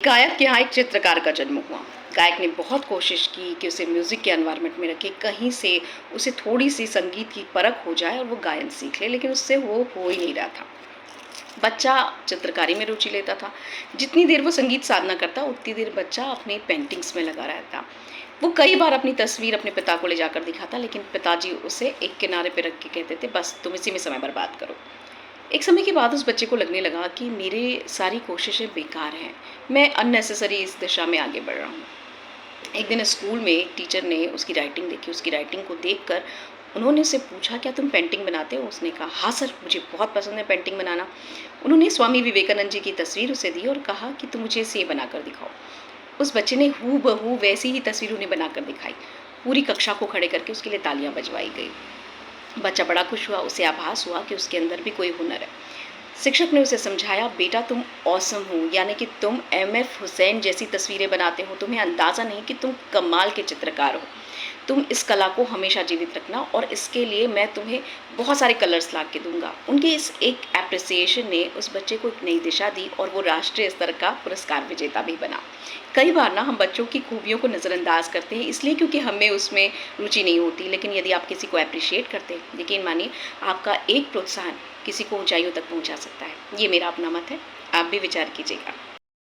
गायक के यहाँ एक चित्रकार का जन्म हुआ। गायक ने बहुत कोशिश की कि उसे म्यूज़िक के एनवायरनमेंट में रखे, कहीं से उसे थोड़ी-सी संगीत की परख हो जाए और वो गायन सीख ले, लेकिन उससे वो हो ही नहीं रहा था। बच्चा चित्रकारी में रुचि लेता था। जितनी देर वो संगीत साधना करता, उतनी देर बच्चा अपनी पेंटिंग्स में लगा रहता। वो कई बार अपनी तस्वीर अपने पिता को ले जाकर दिखाता, लेकिन पिताजी उसे एक किनारे पे रख के कहते थे, "बस तुम इसी में समय बर्बाद करो।" एक समय के बाद उस बच्चे को लगने लगा कि मेरी सारी कोशिशें बेकार हैं, मैं अननेसेसरी इस दिशा में आगे बढ़ रहा हूँ। एक दिन स्कूल में एक टीचर ने उसकी राइटिंग देखी, उसकी राइटिंग को देखकर उन्होंने उससे पूछा, "क्या तुम पेंटिंग बनाते हो?" उसने कहा, "हाँ सर, मुझे बहुत पसंद है पेंटिंग बनाना।" उन्होंने स्वामी विवेकानंद जी की तस्वीर उसे दी और कहा कि तुम मुझे इसे बनाकर दिखाओ। उस बच्चे ने हूबहू वैसी ही तस्वीर उन्हें बनाकर दिखाई। पूरी कक्षा को खड़े करके उसके लिए तालियां बजवाई गई। बच्चा बड़ा खुश हुआ, उसे आभास हुआ कि उसके अंदर भी कोई हुनर है। शिक्षक ने उसे समझाया, "बेटा तुम ऑसम हो, यानी कि तुम एमएफ हुसैन जैसी तस्वीरें बनाते हो, तुम्हें अंदाज़ा नहीं कि तुम कमाल के चित्रकार हो। तुम इस कला को हमेशा जीवित रखना और इसके लिए मैं तुम्हें बहुत सारे कलर्स ला के दूँगा।" उनके इस एक एप्रिसिएशन ने उस बच्चे को एक नई दिशा दी और वो राष्ट्रीय स्तर का पुरस्कार विजेता भी बना। कई बार ना हम बच्चों की खूबियों को नज़रअंदाज करते हैं, इसलिए क्योंकि हमें उसमें रुचि नहीं होती, लेकिन यदि आप किसी को एप्रिशिएट करते हैं, यकीन मानिए आपका एक प्रोत्साहन किसी को ऊंचाइयों तक पहुंचा सकता है। ये मेरा अपना मत है, आप भी विचार कीजिएगा।